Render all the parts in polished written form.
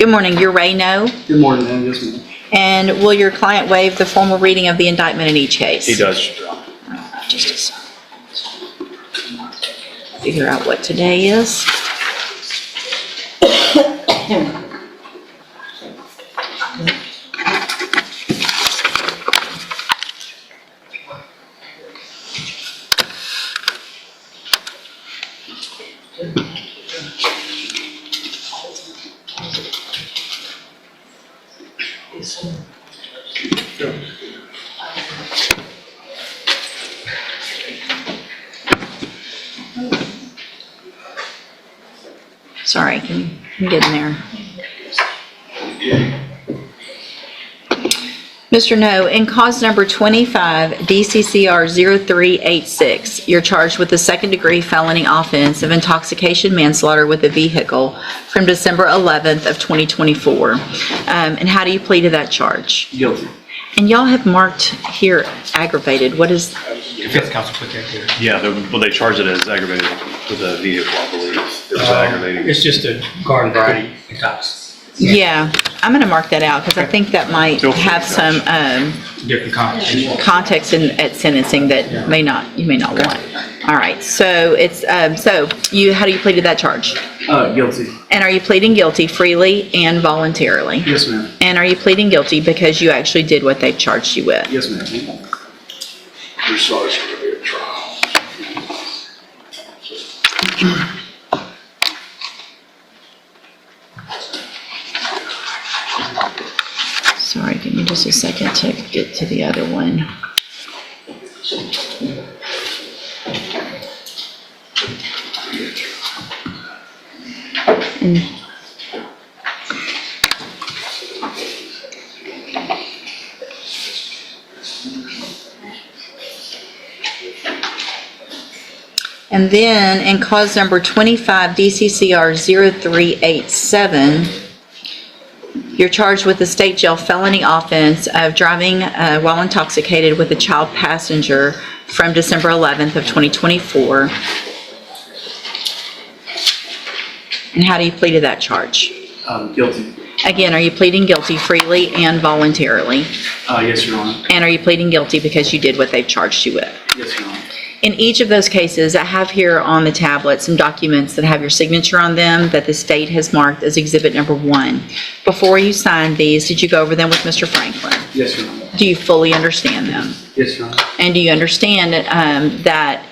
Good morning. You're Ray No. Good morning, ma'am. Yes, ma'am. And will your client waive the formal reading of the indictment in each case? He does, Your Honor. Just a second. Figure out what today is. Sorry, can you get in there? Mr. No, in cause number 25, DCCR 0386, you're charged with the second-degree felony offense of intoxication manslaughter with a vehicle from December 11th of 2024. And how do you plead to that charge? Guilty. And y'all have marked here aggravated. What is? Defense counsel put that here. Yeah, they charged it as aggravated with a vehicle, I believe. It was aggravating. It's just a garden variety intox. Yeah, I'm going to mark that out because I think that might have some Different context. context at sentencing that you may not want. All right, so it's how do you plead to that charge? Guilty. And are you pleading guilty freely and voluntarily? Yes, ma'am. And are you pleading guilty because you actually did what they charged you with? Yes, ma'am. You're sorry it's going to be a trial. Sorry, give me just a second to get to the other one. And then in cause number 25, DCCR 0387, you're charged with the state jail felony offense of driving while intoxicated with a child passenger from December 11th of 2024. And how do you plead to that charge? Guilty. Again, are you pleading guilty freely and voluntarily? Yes, Your Honor. And are you pleading guilty because you did what they've charged you with? Yes, Your Honor. In each of those cases, I have here on the tablet some documents that have your signature on them that the state has marked as exhibit number 1. Before you signed these, did you go over them with Mr. Franklin? Yes, Your Honor. Do you fully understand them? Yes, Your Honor. And do you understand that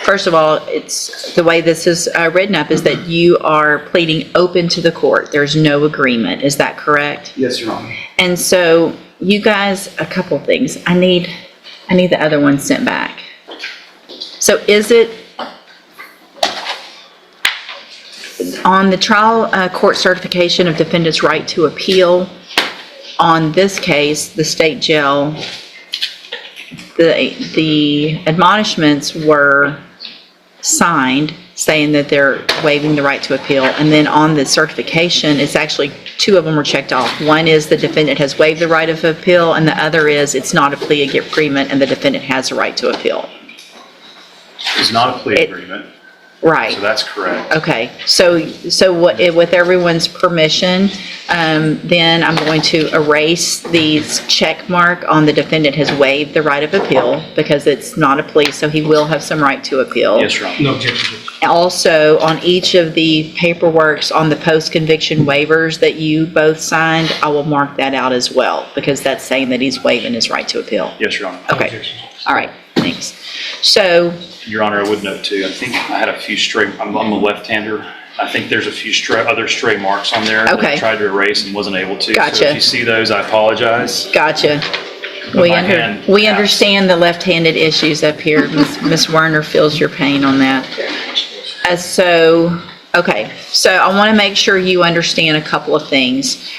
first of all, it's the way this is written up is that you are pleading open to the court. There's no agreement. Is that correct? Yes, Your Honor. And so you guys, a couple things. I need the other one sent back. So is it on the trial court certification of defendant's right to appeal? On this case, the state jail, the admonishments were signed saying that they're waiving the right to appeal. And then on the certification, it's actually 2 of them were checked off. One is the defendant has waived the right of appeal, and the other is it's not a plea agreement and the defendant has a right to appeal. It's not a plea agreement, Right. so that's correct. Okay, so with everyone's permission, then I'm going to erase the check mark on the defendant has waived the right of appeal because it's not a plea, so he will have some right to appeal. Yes, Your Honor. No objection. Also, on each of the paperworks on the post-conviction waivers that you both signed, I will mark that out as well because that's saying that he's waiving his right to appeal. Yes, Your Honor. Okay, Objection. all right, thanks. So, Your Honor, I would note too, I think I had a few stray, I'm a left-hander. I think there's a few other stray marks on there that Okay. I tried to erase and wasn't able to. Gotcha. So if you see those, I apologize. gotcha. But my hand We passed. understand the left-handed issues up here. Ms. Werner feels your pain on that. Okay, so I want to make sure you understand a couple of things.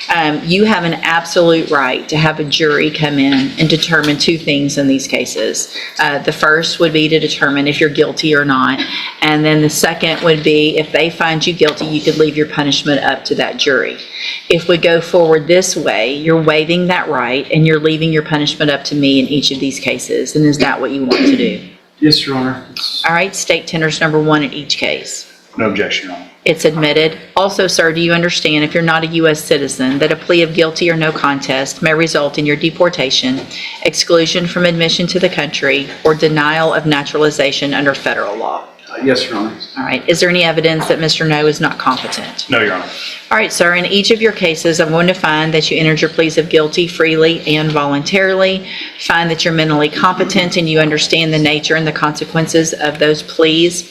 You have an absolute right to have a jury come in and determine 2 things in these cases. The first would be to determine if you're guilty or not. And then the second would be if they find you guilty, you could leave your punishment up to that jury. If we go forward this way, you're waiving that right and you're leaving your punishment up to me in each of these cases. And is that what you want to do? Yes, Your Honor. All right, state tenders number 1 in each case. No objection, Your Honor. It's admitted. Also, sir, do you understand, if you're not a U.S. citizen, that a plea of guilty or no contest may result in your deportation, exclusion from admission to the country, or denial of naturalization under federal law? Yes, Your Honor. All right. Is there any evidence that Mr. No is not competent? No, Your Honor. All right, sir. In each of your cases, I'm going to find that you entered your pleas of guilty freely and voluntarily, find that you're mentally competent and you understand the nature and the consequences of those pleas,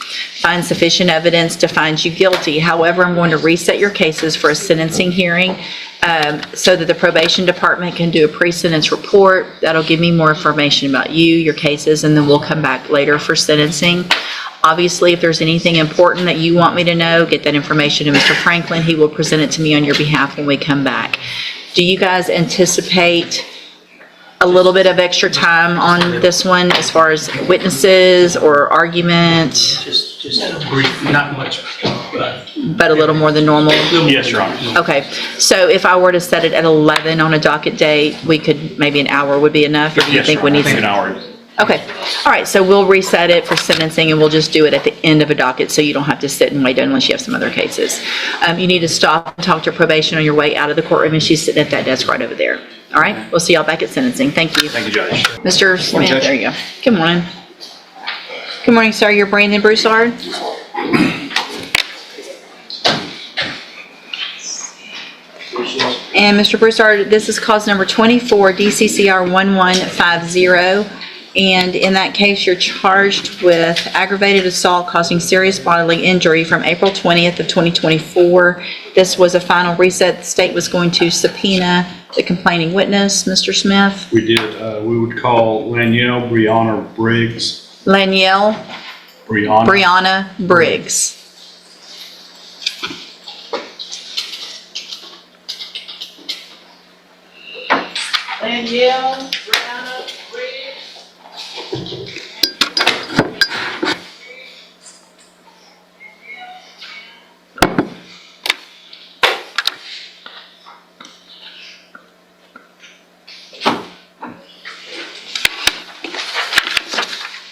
find sufficient evidence to find you guilty. However, I'm going to reset your cases for a sentencing hearing so that the probation department can do a pre-sentence report. That'll give me more information about you, your cases, and then we'll come back later for sentencing. Obviously, if there's anything important that you want me to know, get that information to Mr. Franklin. He will present it to me on your behalf when we come back. Do you guys anticipate a little bit of extra time on this one as far as witnesses or argument, Just brief, not much, but a little more than normal? Yes, Your Honor. Okay, so if I were to set it at 11 on a docket date, we could, maybe an hour would be enough? Or do you Yes, think Your we Honor. I need think an some? hour. Okay, all right, so we'll reset it for sentencing and we'll just do it at the end of a docket so you don't have to sit and wait unless you have some other cases. You need to stop and talk to probation on your way out of the courtroom, and she's sitting at that desk right over there. All right, we'll see y'all back at sentencing. Thank you. Thank you, Judge. Mr. Smith, there you go. Good morning. Good morning, sir. You're Brandon Broussard? And Mr. Broussard, this is cause number 24, DCCR 1150. And in that case, you're charged with aggravated assault causing serious bodily injury from April 20th of 2024. This was a final reset. The state was going to subpoena the complaining witness, Mr. Smith. We did. We would call Lanielle Brianna Briggs. Lanielle Brianna Briggs. Danielle, Brianna, Briggs.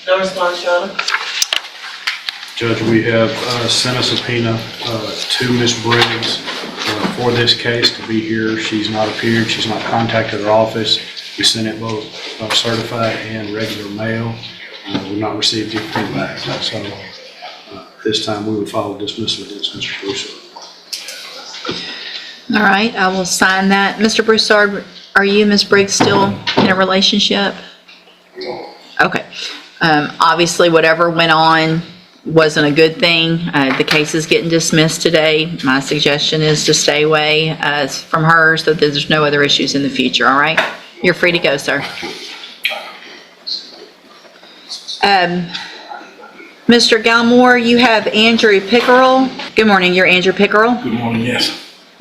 No response, Your Honor. Judge, we have sent a subpoena to Ms. Briggs for this case to be here. She's not appeared. She's not contacted our office. We sent it both certified and regular mail. We've not received anything back. So this time we would file dismissal against Mr. Broussard. All right, I will sign that. Mr. Broussard, are you and Ms. Briggs still in a relationship? Okay. Obviously, whatever went on wasn't a good thing. The case is getting dismissed today. My suggestion is to stay away from her so that there's no other issues in the future, all right? You're free to go, sir. Mr. Galmore, you have Andrew Pickerel. Good morning, you're Andrew Pickerel. Good morning, yes.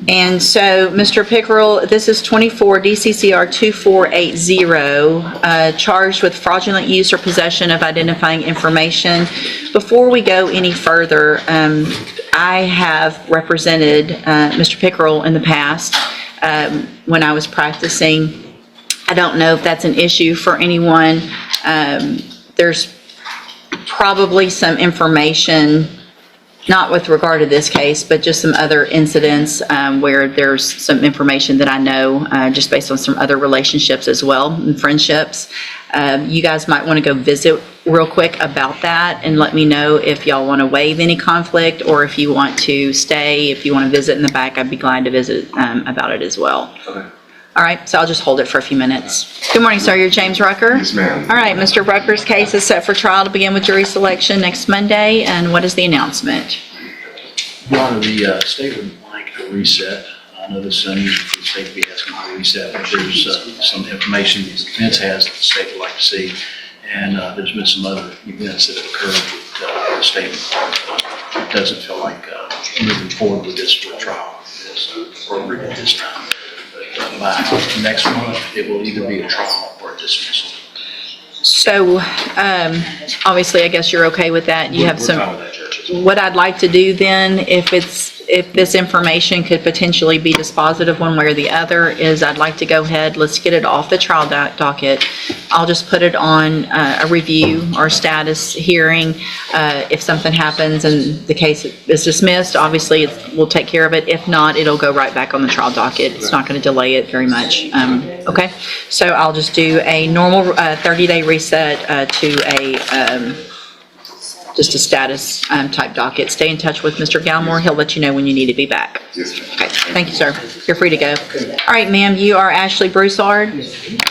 And so, Mr. Pickerel, this is 24 DCCR 2480, charged with fraudulent use or possession of identifying information. Before we go any further, I have represented Mr. Pickerel in the past when I was practicing. I don't know if that's an issue for anyone. There's probably some information, not with regard to this case, but just some other incidents where there's some information that I know just based on some other relationships as well and friendships. You guys might want to go visit real quick about that and let me know if y'all want to waive any conflict or if you want to stay. If you want to visit in the back, I'd be glad to visit about it as well. Okay. All right, so I'll just hold it for a few minutes. Good morning, sir. You're James Rucker? Yes, ma'am. All right, Mr. Rucker's case is set for trial to begin with jury selection next Monday. And what is the announcement? Your Honor, the state would like a reset. I know this is unusual for the state to be asking for a reset, but there's some information the defense has that the state would like to see. And there's been some other events that have occurred that the state doesn't feel like moving forward with this for trial is appropriate at this time. But by next month, it will either be a trial or a dismissal. So, obviously, I guess you're okay with that. You have We're some. fine with that, Judge. What I'd like to do then, if if this information could potentially be dispositive one way or the other, is I'd like to go ahead, let's get it off the trial docket. I'll just put it on a review or status hearing. If something happens and the case is dismissed, obviously we'll take care of it. If not, it'll go right back on the trial docket. It's not going to delay it very much. Okay, so I'll just do a normal 30-day reset to a just a status type docket. Stay in touch with Mr. Galmore. He'll let you know when you need to be back. Yes, ma'am. Okay, thank you, sir. You're free to go. All right, ma'am, you are Ashley Broussard,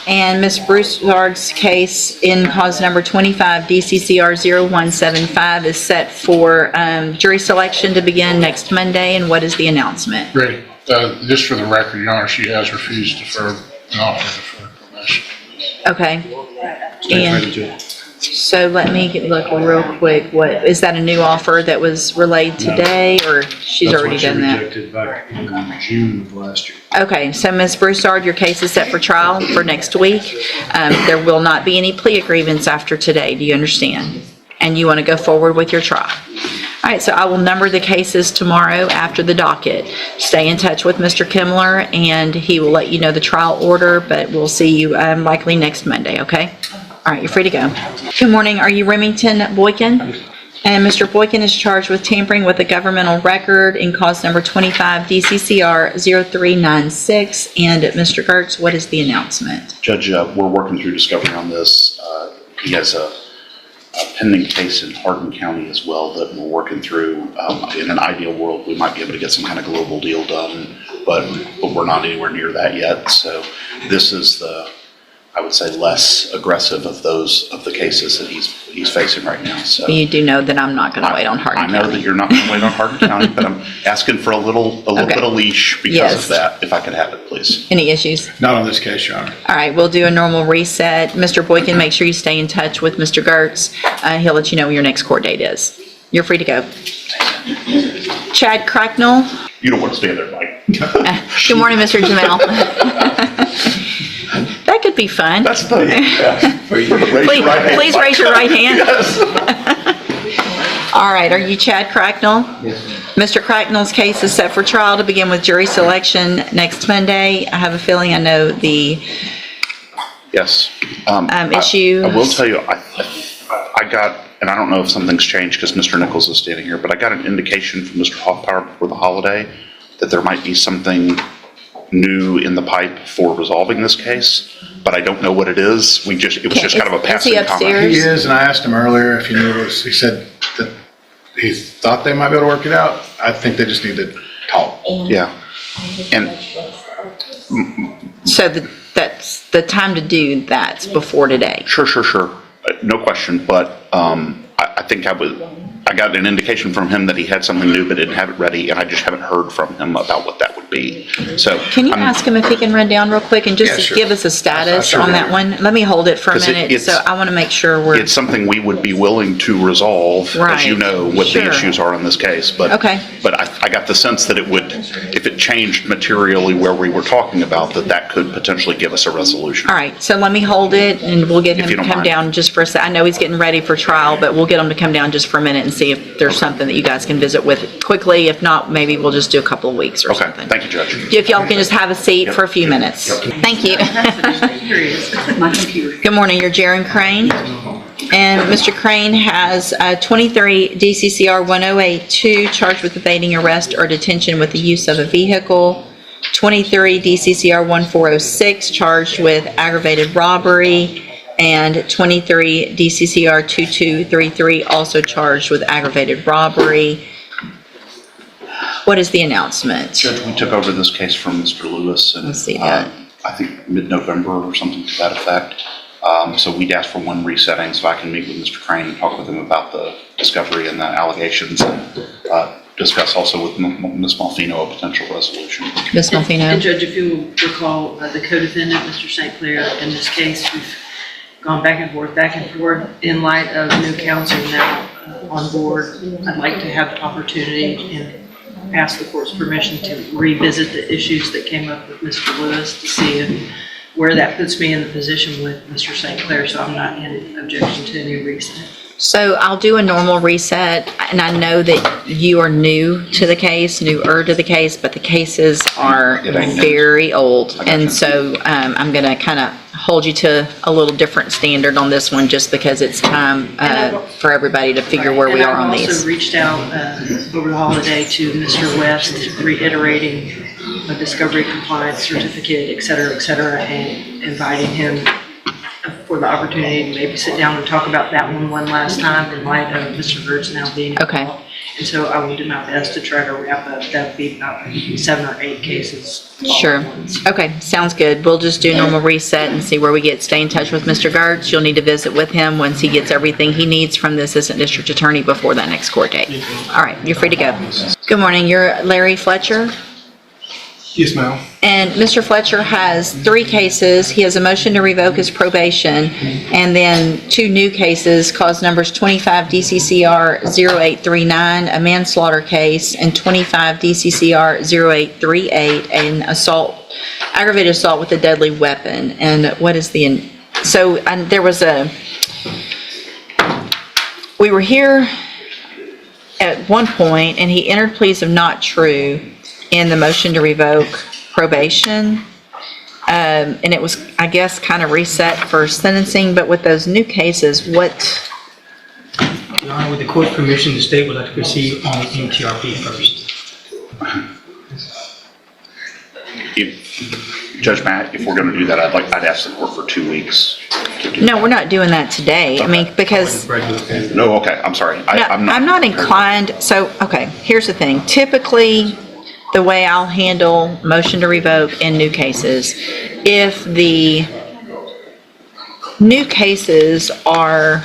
and Ms. Broussard's case in cause number 25 DCCR 0175 is set for jury selection to begin next Monday, and what is the announcement? Great. Just for the record, Your Honor, she has refused to defer an offer of deferred permission. Okay. Thank you, And Judge. so let me look real quick. What, is that a new offer that was relayed today, or she's already done that? That's what she rejected back in June of last year. Okay, so Ms. Broussard, your case is set for trial for next week. There will not be any plea agreements after today, do you understand? And you want to go forward with your trial. All right, so I will number the cases tomorrow after the docket. Stay in touch with Mr. Kimmler, and he will let you know the trial order, but we'll see you likely next Monday, okay? All right, you're free to go. Good morning, are you Remington Boykin? And Mr. Boykin is charged with tampering with a governmental record in cause number 25 DCCR 0396. And Mr. Gertz, what is the announcement? Judge, we're working through discovery on this. He has a pending case in Hardin County as well that we're working through. In an ideal world, we might be able to get some kind of global deal done, but we're not anywhere near that yet. So this is the, I would say, less aggressive of the cases that he's facing right now. So You do know that I'm not going to wait on Hardin I County. know that you're not going to wait on Hardin County, but I'm asking for a little Okay. bit of leash because Yes. of that. If I could have it, please. Any issues? Not on this case, Your Honor. All right, we'll do a normal reset. Mr. Boykin, make sure you stay in touch with Mr. Gertz. He'll let you know when your next court date is. You're free to go. Chad Cracknell. You don't want to stay there, Mike. Good morning, Mr. Jamel. That could be fun. That's funny. Yeah. Please raise your right hand. Yes. All right, are you Chad Cracknell? Yes, ma'am. Mr. Cracknell's case is set for trial to begin with jury selection next Monday. I have a feeling I know the Yes. issues. I will tell you, I got, and I don't know if something's changed because Mr. Nichols is standing here, but I got an indication from Mr. Hoffpower before the holiday that there might be something new in the pipe for resolving this case, but I don't know what it is. It was just kind of a Is he passing comment. upstairs? He is, and I asked him earlier if he knew what was, he said that he thought they might be able to work it out. I think they just need to talk. Yeah. And So that's the time to do that's before today. sure. No question, but I think I got an indication from him that he had something new but didn't have it ready, and I just haven't heard from him about what that would be. So Can you ask him if he can run down real quick and Yeah, just sure. give us a status Sure. on that one? Let me hold it for a 'Cause minute, it's- so I want to make sure we're, It's something we would be willing to resolve, as you Right. know, what Sure. the issues are in this case. But Okay. But I got the sense that it would, if it changed materially where we were talking about, that could potentially give us a resolution. all right, so let me hold it and we'll get If him you to don't come mind. down just for a sec. I know he's getting ready for trial, but we'll get him to come down just for a minute and see if there's something that you guys can visit with quickly. If not, maybe we'll just do a couple of weeks or Okay, something. thank you, Judge. If y'all can just have a seat for a few minutes. Thank you. Good morning, you're Jaron Crane. And Mr. Crane has 23 DCCR 1082 charged with evading arrest or detention with the use of a vehicle. 23 DCCR 1406 charged with aggravated robbery. And 23 DCCR 2233 also charged with aggravated robbery. What is the announcement? Judge, we took over this case from Mr. Lewis and Let's see that. I think mid-November or something to that effect. So we'd asked for one resetting so I can meet with Mr. Crane and talk with him about the discovery and the allegations and discuss also with Ms. Malfino a potential resolution. Ms. And Malfino? Judge, if you will recall, the co-defendant, Mr. St. Clair, in this case, we've gone back and forth. In light of new counsel now on board, I'd like to have the opportunity and ask the court's permission to revisit the issues that came up with Mr. Lewis to see where that puts me in the position with Mr. St. Clair, so I'm not in objection to any reason. So I'll do a normal reset, and I know that you are newer to the case, but the cases are very old. And so I'm going to kind of hold you to a little different standard on this one, just because it's time for everybody to figure where we are on And I've also these. reached out over the holiday to Mr. West, reiterating a discovery compliance certificate, et cetera, and inviting him for the opportunity to maybe sit down and talk about that one last time in light of Mr. Bird's now being involved. Okay. And so I will do my best to try to wrap up, that would be about 7 or 8 cases. all Sure. at once. Okay, sounds good. We'll just do normal reset and see where we get. Stay in touch with Mr. Gertz. You'll need to visit with him once he gets everything he needs from the Assistant District Attorney before that next court date. All right, you're free to go. Good morning. You're Larry Fletcher? Yes, ma'am. And Mr. Fletcher has 3 cases. He has a motion to revoke his probation, and then 2 new cases, cause numbers 25 DCCR 0839, a manslaughter case, and 25 DCCR 0838, an aggravated assault with a deadly weapon. And what is there was we were here at one point, and he entered pleas of not true in the motion to revoke probation. And it was, I guess, kind of reset for sentencing, but with those new cases, what, Your Honor, with the court's permission, the state would like to proceed on the MTRP first. Judge Matt, if we're going to do that, I'd ask the court for 2 weeks to do. no, we're not doing that today. I mean, because, No, okay, I'm sorry. no, I'm not inclined, so, okay, here's the thing. Typically, the way I'll handle motion to revoke in new cases, if the new cases are,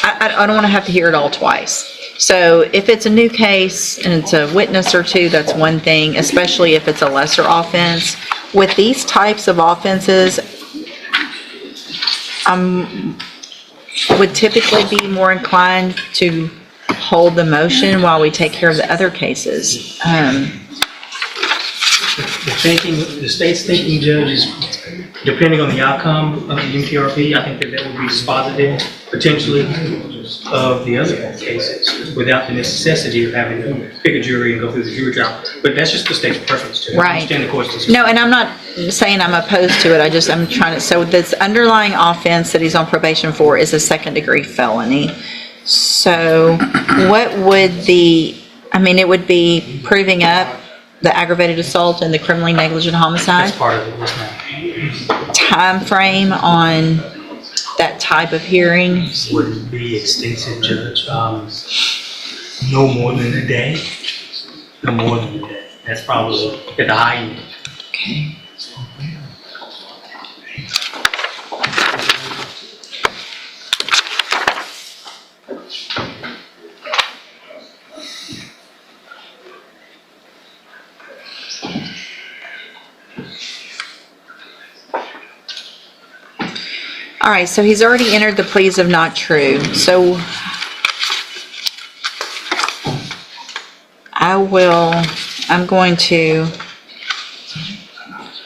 I don't want to have to hear it all twice. So if it's a new case and it's a witness or 2, that's one thing, especially if it's a lesser offense. With these types of offenses, would typically be more inclined to hold the motion while we take care of the other cases. The state's thinking, Judge, is depending on the outcome of the MTRP, I think that would be dispositive, potentially, of the other cases, without the necessity of having to pick a jury and go through the jury trial. But that's just the state's preference to. Right. I understand the court's decision. No, and I'm not saying I'm opposed to it, I'm trying to, so this underlying offense that he's on probation for is a second-degree felony. So what would it would be proving up the aggravated assault and the criminally negligent homicide? That's part of it, yes, ma'am. Time frame on that type of hearing? Would be extensive, Judge. No more than a day. No more than a day. That's probably at the high end. Okay. All right, so he's already entered the pleas of not true. So I'm going to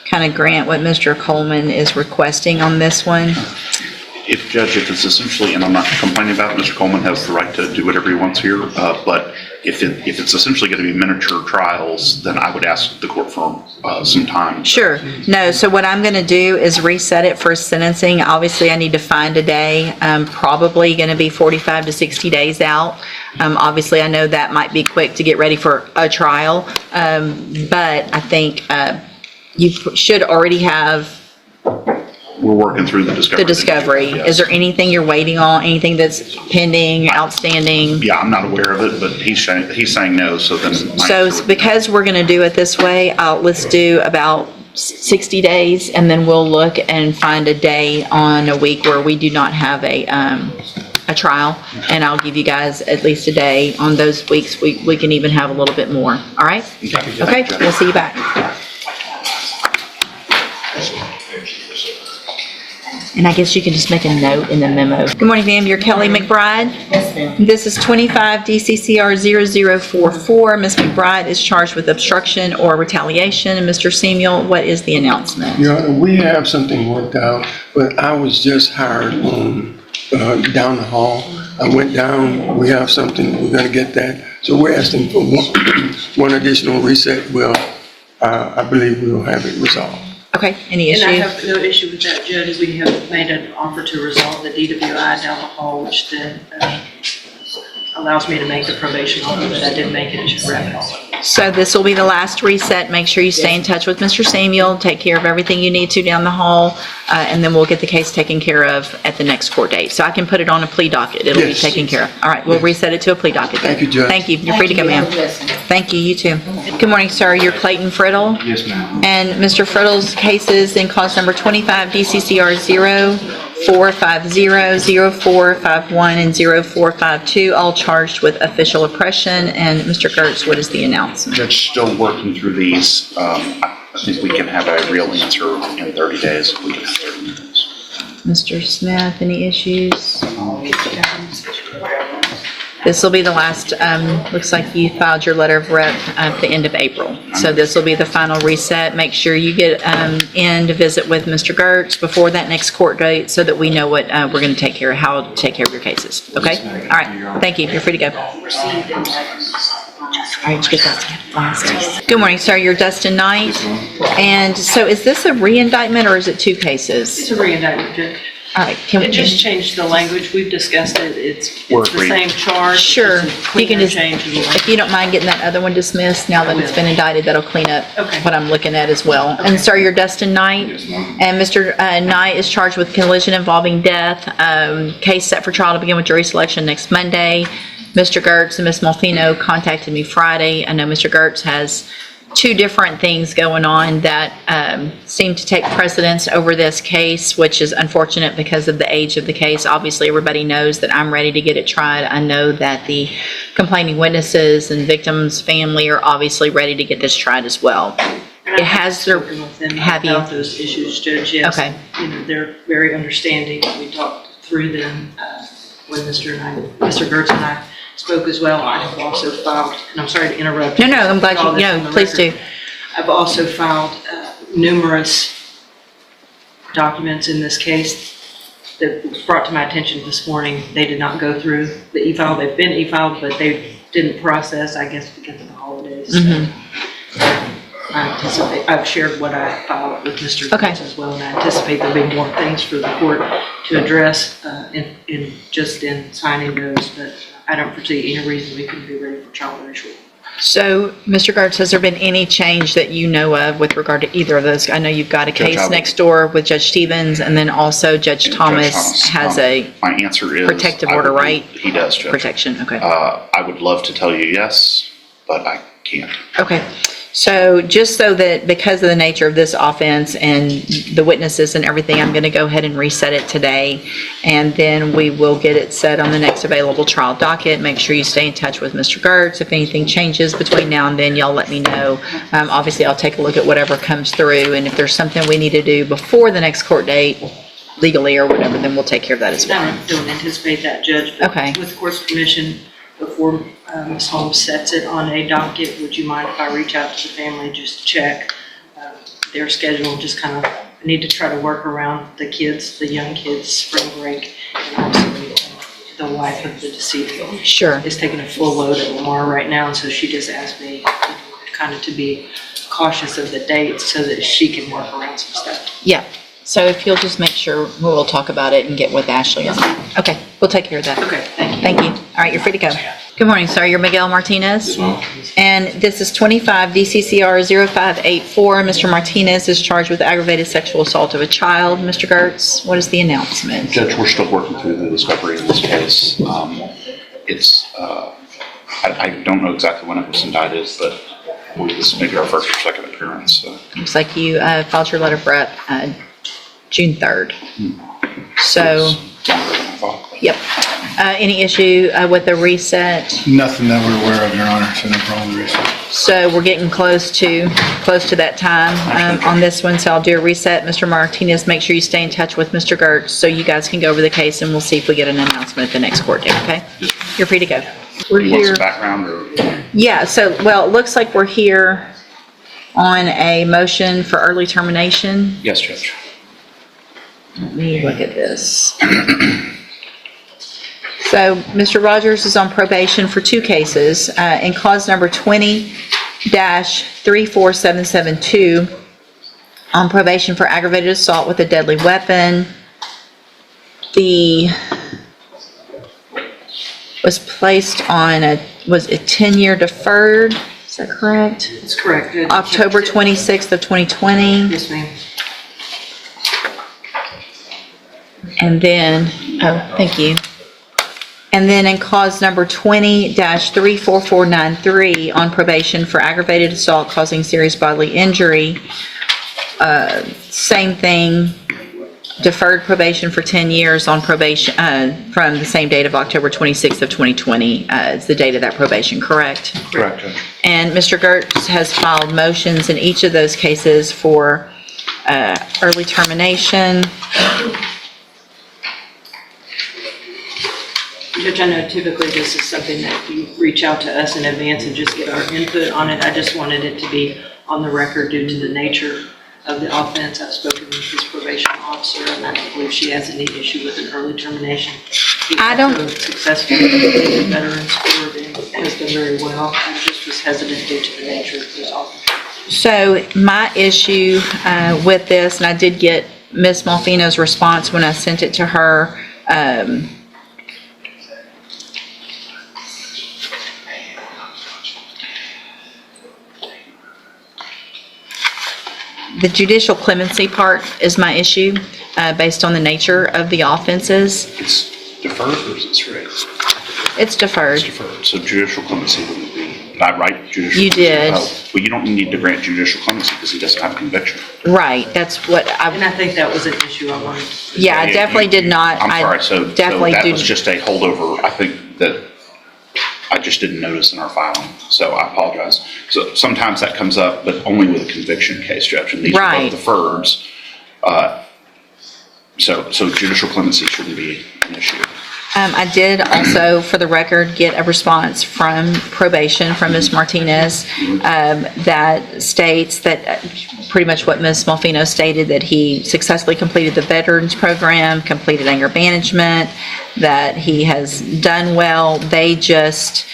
kind of grant what Mr. Coleman is requesting on this one. If it's essentially, and I'm not complaining about it, Mr. Coleman has the right to do whatever he wants here, but if it's essentially going to be miniature trials, then I would ask the court for some time. Sure. No, so what I'm going to do is reset it for sentencing. Obviously, I need to find a day. Probably going to be 45 to 60 days out. Obviously, I know that might be quick to get ready for a trial, but I think you should already have We're working through the discovery. the discovery. Yes. Is there anything you're waiting on? Anything that's pending, outstanding? Yeah, I'm not aware of it, but he's saying no, so then. So because we're going to do it this way, let's do about 60 days, and then we'll look and find a day on a week where we do not have a trial, and I'll give you guys at least a day on those weeks. We can even have a little bit more. All right? Okay, we'll see you back. And I guess you can just make a note in the memo. Good morning, ma'am. You're Kelly McBride? Yes, ma'am. This is 25 DCCR 0044. Ms. McBride is charged with obstruction or retaliation. And Mr. Samuel, what is the announcement? Your Honor, we have something worked out, but I was just hired on down the hall I went down, we have something, we're gonna get that. So we're asking for one additional reset. Well, I believe we will have it resolved. Okay, any And I issue? have no issue with that, Judge. We have made an offer to resolve the DWI down the hall, which then allows me to make the probation offer that I did make it to wrap it all up. So this will be the last reset. Make sure you stay in touch with Mr. Samuel, take care of everything you need to down the hall, and then we'll get the case taken care of at the next court date. So I can put it on a plea docket. It'll be Yes. taken care of. All right, we'll reset it to a plea docket then. Thank you, Judge. Thank you. You're free to go, ma'am. Thank you, you too. Good morning, sir. You're Clayton Friddle. Yes, ma'am. And Mr. Friddle's case is in cause number 25 DCCR 0450, 0451, and 0452, all charged with official oppression. And Mr. Gertz, what is the announcement? Judge, still working through these. I think we can have a real answer in 30 days. We can have 30 minutes. Mr. Smith, any issues? This will be the last, looks like you filed your letter of rep at the end of April. So this will be the final reset. Make sure you get in to visit with Mr. Gertz before that next court date so that we know what we're going to take care of, how to take care of your cases. Okay? All right. Thank you. You're free to go. All right, get that last. Good morning, sir. You're Dustin Knight. And so is this a re-indictment or is it two cases? It's a re-indictment, Judge. All right. Can It we just changed the language. We've discussed it. It's We're the agreed. same charge. Sure. It's a You can cleaner just, change of the language. if you don't mind getting that other one dismissed, now that it's been indicted, that'll clean up Okay. what I'm looking at as well. And sir, you're Dustin Knight? And Mr. Knight is charged with collision involving death. Case set for trial to begin with jury selection next Monday. Mr. Gertz and Ms. Malfino contacted me Friday. I know Mr. Gertz has two different things going on that seem to take precedence over this case, which is unfortunate because of the age of the case. Obviously, everybody knows that I'm ready to get it tried. I know that the complaining witnesses and victims' family are obviously ready to get this tried as well. And It has their, spoken with them have you? about those issues, Judge, yes. Okay. You know, they're very understanding. We talked through them when Mr. Gertz and I spoke as well. I have also filed, and I'm sorry to interrupt. No, I'm glad All you, this on no, the please record. do. I've also filed numerous documents in this case that was brought to my attention this morning. They did not go through the e-file. They've been e-filed, but they didn't process, I guess, because of the holidays. So, I anticipate, I've shared what I filed with Mr. Okay. Gertz as well, and I anticipate there'll be more things for the court to address in signing those, but I don't foresee any reason we couldn't be ready for trial very shortly. So, Mr. Gertz, has there been any change that you know of with regard to either of those? I know you've got a Judge, case I would- next door with Judge Stevens, and then also Judge Judge Thomas has a My answer is. protective I order, would- right? He does, Judge. protection, okay. I would love to tell you yes, but I can't. Okay, so just so that, because of the nature of this offense and the witnesses and everything, I'm going to go ahead and reset it today, and then we will get it set on the next available trial docket. Make sure you stay in touch with Mr. Gertz. If anything changes between now and then, y'all let me know. Obviously, I'll take a look at whatever comes through, and if there's something we need to do before the next court date, legally or whatever, then we'll take care of that as well. I don't anticipate that, Judge. But Okay. with the court's permission, before Ms. Holmes sets it on a docket, would you mind if I reach out to the family, just to check their schedule, just kind of, I need to try to work around the kids, the young kids' spring break, and also the wife of the decedent. Sure. Is taking a full load at Lamar right now, and so she just asked me kind of to be cautious of the dates so that she can work around some stuff. Yeah, so if you'll just make sure, we'll talk about it and get with Ashley on it. Okay, we'll take care of that. Okay, thank you. Thank you. All right, you're free to go. Good morning, sir. You're Miguel Martinez. And this is 25 DCCR 0584. Mr. Martinez is charged with aggravated sexual assault of a child. Mr. Gertz, what is the announcement? Judge, we're still working through the discovery in this case. I don't know exactly when it was indicted, but this may be our first or second appearance, so. Looks like you filed your letter of rep June 3rd. So, yep. Any issue with the reset? Nothing that we're aware of, Your Honor, so no problem with reset. So we're getting close to that time on this one, so I'll do a reset. Mr. Martinez, make sure you stay in touch with Mr. Gertz so you guys can go over the case, and we'll see if we get an announcement at the next court date, okay? You're free to go. We're You want here. some background or? Yeah, so, well, it looks like we're here on a motion for early termination. Yes, Judge. Let me look at this. So Mr. Rogers is on probation for 2 cases. In cause number 20-34772, on probation for aggravated assault with a deadly weapon. Was placed on was a 10-year deferred, is that correct? That's correct. October 26th of 2020. Yes, ma'am. And then, thank you. And then in cause number 20-34493, on probation for aggravated assault causing serious bodily injury, same thing, deferred probation for 10 years on probation from the same date of October 26th of 2020. It's the date of that probation, correct? Correct, Judge. And Mr. Gertz has filed motions in each of those cases for early termination. Judge, I know typically this is something that you reach out to us in advance and just get our input on it. I just wanted it to be on the record due to the nature of the offense. I've spoken with his probation officer, and I don't believe she has any issue with an early termination. I don't- He also successfully completed Veterans Court and has done very well. I just was hesitant due to the nature of his offense. So my issue with this, and I did get Ms. Malfino's response when I sent it to her, the judicial clemency part is my issue, based on the nature of the offenses. It's deferred or is it straight? It's deferred. It's deferred, so judicial clemency wouldn't be, did I write judicial? You did. Oh, well, you don't need to grant judicial clemency because he doesn't have a conviction. Right, that's what And I, I think that was an issue I wanted. yeah, I definitely did not. I'm I sorry, so definitely that do- was just a holdover, I think that I just didn't notice in our filing, so I apologize. So sometimes that comes up, but only with a conviction case, Judge, and these are Right. both deferreds. So judicial clemency shouldn't be an issue. I did also, for the record, get a response from probation from Ms. Martinez that states that pretty much what Ms. Malfino stated, that he successfully completed the veterans program, completed anger management, that he has done well. They just,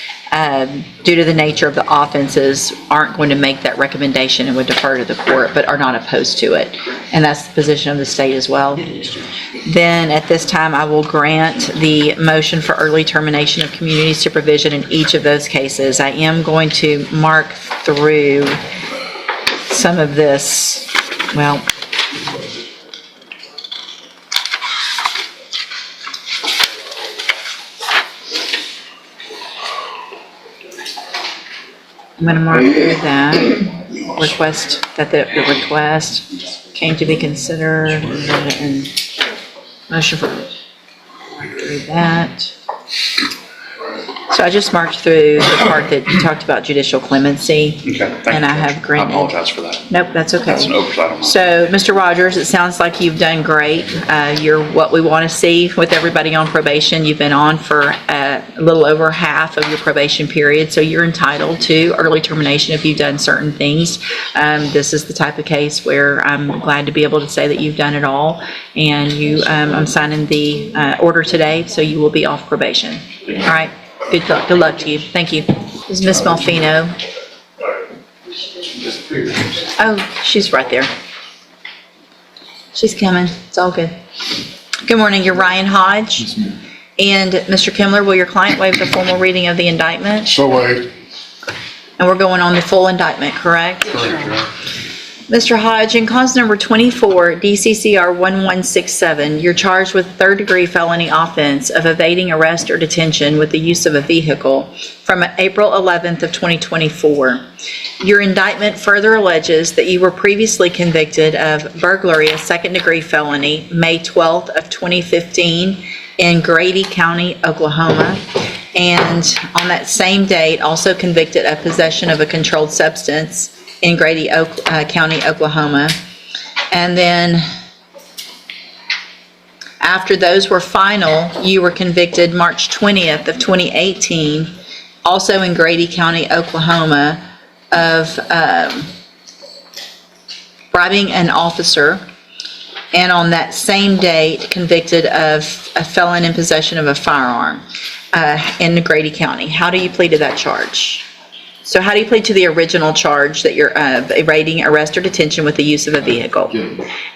due to the nature of the offenses, aren't going to make that recommendation and would defer to the court, but are not opposed to it. And that's the position of the state as well. Then at this time, I will grant the motion for early termination of community supervision in each of those cases. I am going to mark through some of this, well, I'm going to mark through that request, that the request came to be considered, and motion for, mark through that. So I just marked through the part that you talked about judicial clemency. Okay, thank you, And I Judge. have granted. I apologize for that. Nope, that's okay. That's an oversight on my So, Mr. Rogers, it sounds like you've done great. You're what we want to see with everybody on probation. You've been on for a little over half of your probation period, so you're entitled to early termination if you've done certain things. This is the type of case where I'm glad to be able to say that you've done it all, and you, I'm signing the order today, so you will be off probation. All right? Good luck to you. Thank you. This is Ms. Malfino. Oh, she's right there. She's coming. It's all good. Good morning. You're Ryan Hodge. And Mr. Kimler, will your client waive the formal reading of the indictment? So waived. And we're going on the full indictment, correct? Mr. Hodge, in cause number 24, DCCR 1167, you're charged with third-degree felony offense of evading arrest or detention with the use of a vehicle from April 11th of 2024. Your indictment further alleges that you were previously convicted of burglary, a second-degree felony, May 12th of 2015 in Grady County, Oklahoma, and on that same date, also convicted of possession of a controlled substance in Grady County, Oklahoma. And then after those were final, you were convicted March 20th of 2018, also in Grady County, Oklahoma, of bribing an officer. and on that same date convicted of a felon in possession of a firearm in Grady County. How do you plead to that charge? So how do you plead to the original charge that you're evading arrest or detention with the use of a vehicle?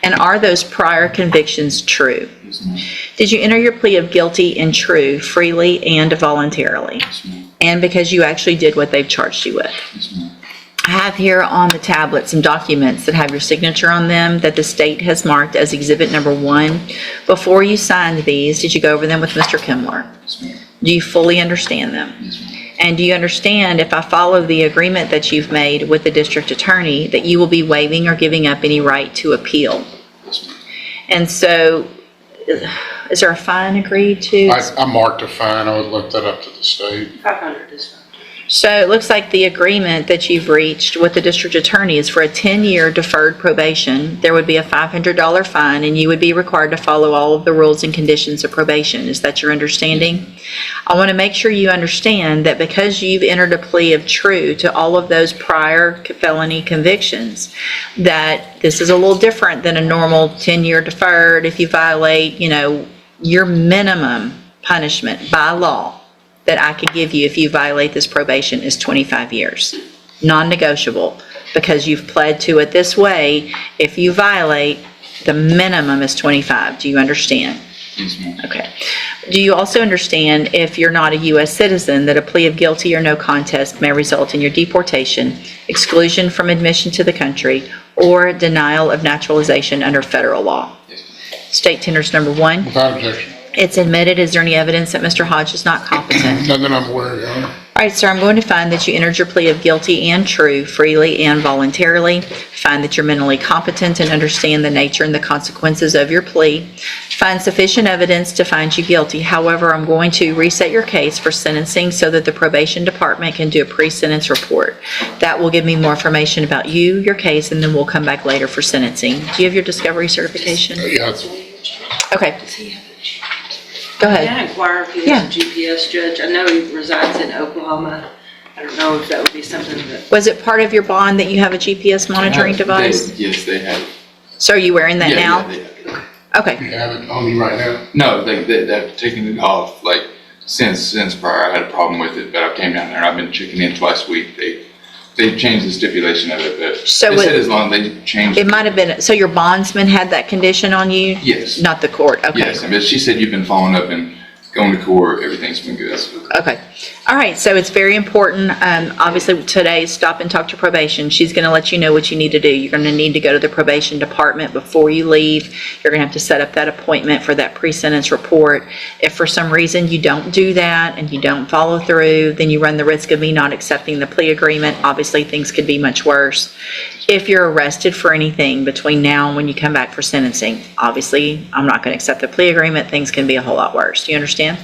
And are those prior convictions true? Did you enter your plea of guilty and true freely and voluntarily? And because you actually did what they've charged you with? I have here on the tablet some documents that have your signature on them that the state has marked as exhibit number 1. Before you signed these, did you go over them with Mr. Kimler? Do you fully understand them? And do you understand, if I follow the agreement that you've made with the district attorney, that you will be waiving or giving up any right to appeal? And so, is there a fine agreed to? I marked a fine, I would lift that up to the state. 500 is fine. So it looks like the agreement that you've reached with the district attorney is for a 10-year deferred probation. There would be a $500 fine, and you would be required to follow all of the rules and conditions of probation. Is that your understanding? I want to make sure you understand that because you've entered a plea of true to all of those prior felony convictions, that this is a little different than a normal 10-year deferred. If you violate, your minimum punishment by law that I could give you if you violate this probation is 25 years. Non-negotiable, because you've pled to it this way. If you violate, the minimum is 25. Do you understand? Yes, ma'am. Okay. Do you also understand, if you're not a U.S. citizen, that a plea of guilty or no contest may result in your deportation, exclusion from admission to the country, or denial of naturalization under federal law? Yes, ma'am. State tenders number 1. Without objection. It's admitted. Is there any evidence that Mr. Hodge is not competent? None that I'm aware of, Your Honor. All right, sir, I'm going to find that you entered your plea of guilty and true freely and voluntarily. Find that you're mentally competent and understand the nature and the consequences of your plea. Find sufficient evidence to find you guilty. However, I'm going to reset your case for sentencing so that the probation department can do a pre-sentence report. That will give me more information about you, your case, and then we'll come back later for sentencing. Do you have your discovery certification? Yeah, Okay. Go ahead. Can I inquire if he has a GPS, Judge? I know he resides in Oklahoma. I don't know if that would be something that, Was it part of your bond that you have a GPS monitoring device? Yes, they have. So are you wearing that Yeah, now? yeah, they have. Okay. you have it on you right now. No, they've taken it off, like, since prior. I had a problem with it, but I came down there and I've been checking in twice a week. They've changed the stipulation of it, but So they said as long as they changed. It might have been, so your bondsman had that condition on you? Yes. Not the court? Okay. Yes, but she said you've been following up and going to court, everything's been good. Okay. All right, so it's very important, obviously today, stop and talk to probation. She's going to let you know what you need to do. You're going to need to go to the probation department before you leave. You're going to have to set up that appointment for that pre-sentence report. If for some reason you don't do that and you don't follow through, then you run the risk of me not accepting the plea agreement. Obviously, things could be much worse. If you're arrested for anything between now and when you come back for sentencing, obviously, I'm not going to accept the plea agreement. Things can be a whole lot worse. Do you understand?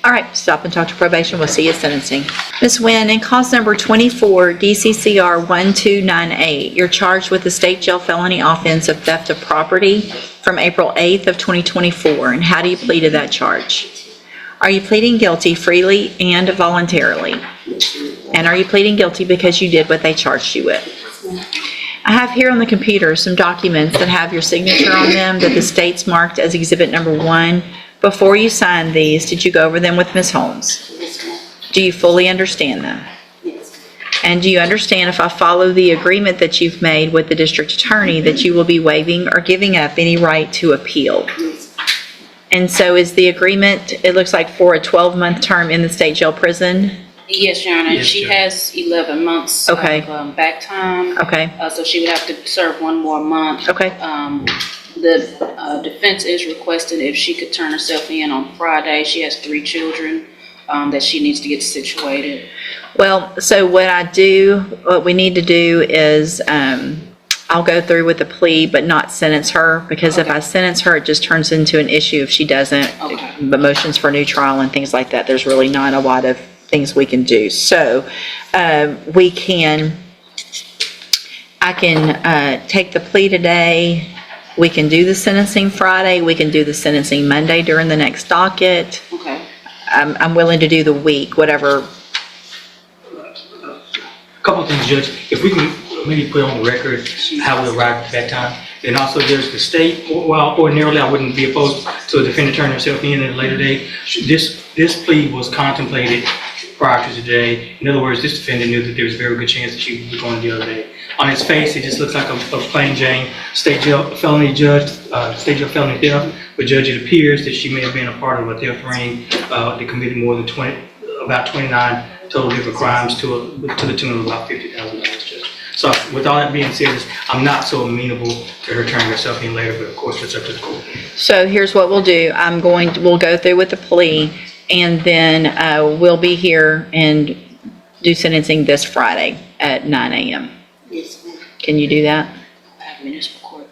All right, stop and talk to probation. We'll see you at sentencing. Ms. Nguyen, in cause number 24, DCCR 1298, you're charged with the state jail felony offense of theft of property from April 8th of 2024. And how do you plead to that charge? Are you pleading guilty freely and voluntarily? And are you pleading guilty because you did what they charged you with? I have here on the computer some documents that have your signature on them that the state's marked as exhibit number 1. Before you signed these, did you go over them with Ms. Holmes? Do you fully understand them? And do you understand, if I follow the agreement that you've made with the district attorney, that you will be waiving or giving up any right to appeal? And so is the agreement, it looks like, for a 12-month term in the state jail prison? Yes, Your Honor. Yes, She Judge. has 11 months Okay. of back time. Okay, So she would have to serve one more month. okay. The defense is requesting if she could turn herself in on Friday. She has 3 children that she needs to get situated. Well, so what we need to do is, I'll go through with the plea, but not sentence her, because if I sentence her, it just turns into an issue if she doesn't. Okay. But motions for new trial and things like that, there's really not a lot of things we can do. So, I can take the plea today. We can do the sentencing Friday. We can do the sentencing Monday during the next docket. Okay. I'm willing to do the week, whatever. a couple of things, Judge. If we can maybe put on the record how we arrived at that time. And also there's the state, well, ordinarily I wouldn't be opposed to a defendant turning herself in at a later date. This plea was contemplated prior to today. In other words, this defendant knew that there was a very good chance that she would be going the other day. On its face, it just looks like a plain Jane state jail felony felony theft. But Judge, it appears that she may have been a part of a theft ring that committed more than about 29 total different crimes to the tune of about $50,000, Judge. So with all that being said, I'm not so amenable to her turning herself in later, but of course, it's up to the court. So here's what we'll do. We'll go through with the plea, and then we'll be here and do sentencing this Friday at 9 a.m. Yes, ma'am. Can you do that? I have municipal court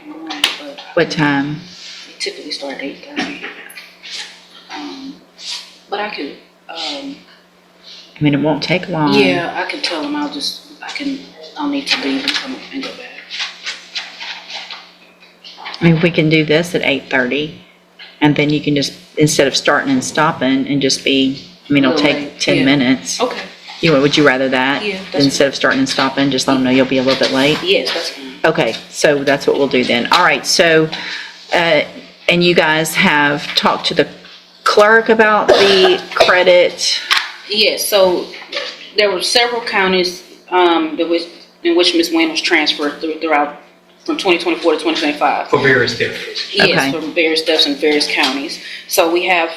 in the morning, but What time? they typically start at 8:30. But I could, I mean, it won't take long. yeah, I can tell them I'll need to leave and come and go back. I mean, we can do this at 8:30, and then you can just, instead of starting and stopping, and just be, I mean, it'll Little take late, 10 yeah. minutes. Okay, Would you rather that? Yeah, that's Instead of starting and stopping, just let them know you'll be a little bit late? yes, that's fine. Okay, so that's what we'll do then. All right, so, and you guys have talked to the clerk about the credit? Yes, so there were several counties in which Ms. Wynn was transferred throughout from 2024 to 2025. For various thefts. Okay. Yes, from various thefts in various counties. So we have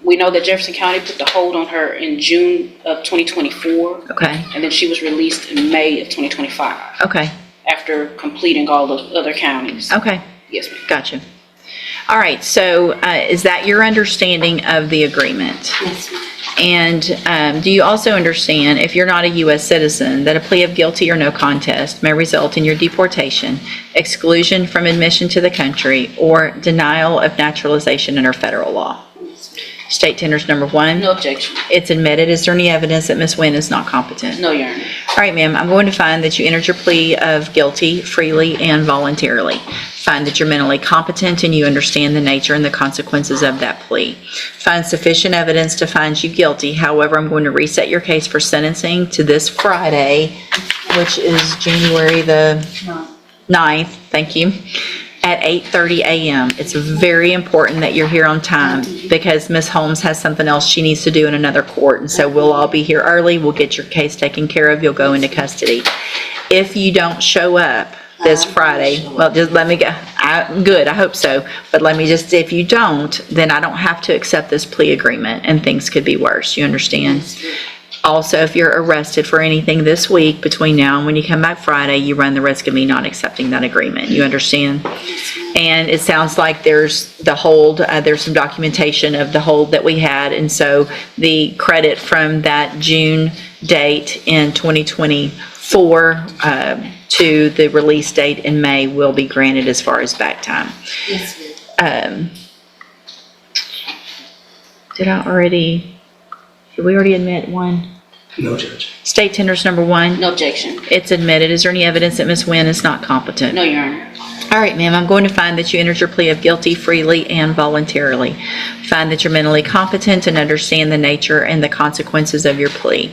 we know that Jefferson County put the hold on her in June of 2024, Okay, and then she was released in May of 2025 okay, after completing all the other counties. okay, Yes, ma'am. gotcha. All right, so is that your understanding of the agreement? Yes, ma'am. And do you also understand, if you're not a U.S. citizen, that a plea of guilty or no contest may result in your deportation, exclusion from admission to the country, or denial of naturalization under federal law? State tenders number 1. No objection. It's admitted. Is there any evidence that Ms. Wynn is not competent? No, Your Honor. All right, ma'am, I'm going to find that you entered your plea of guilty freely and voluntarily. Find that you're mentally competent and you understand the nature and the consequences of that plea. Find sufficient evidence to find you guilty. However, I'm going to reset your case for sentencing to this Friday, which is January the 9th. Thank you. At 8:30 a.m. It's very important that you're here on time because Ms. Holmes has something else she needs to do in another court. And so we'll all be here early. We'll get your case taken care of. You'll go into custody. If you don't show up this Friday, well, just let me go. Good, I hope so. But let me just, if you don't, then I don't have to accept this plea agreement and things could be worse. You understand? Also, if you're arrested for anything this week between now and when you come back Friday, you run the risk of me not accepting that agreement. You understand? And it sounds like there's the hold, there's some documentation of the hold that we had. And so the credit from that June date in 2024 to the release date in May will be granted as far as back time. Yes, ma'am. Did we already admit one? No, Judge. State tenders number 1. No objection. It's admitted. Is there any evidence that Ms. Wynn is not competent? No, Your Honor. All right, ma'am, I'm going to find that you entered your plea of guilty freely and voluntarily. Find that you're mentally competent and understand the nature and the consequences of your plea.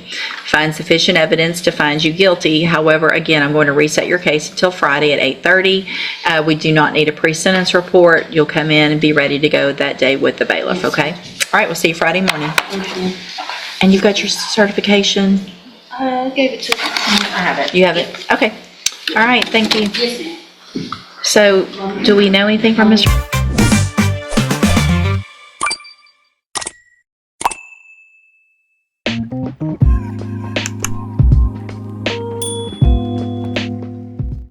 Find sufficient evidence to find you guilty. However, again, I'm going to reset your case until Friday at 8:30. We do not need a pre-sentence report. You'll come in and be ready to go that day with the bailiff, okay? All right, we'll see you Friday morning. And you've got your certification? I gave it to I have it. You have it? Okay. All right, thank you. Yes, ma'am. So, do we know anything from Mr.?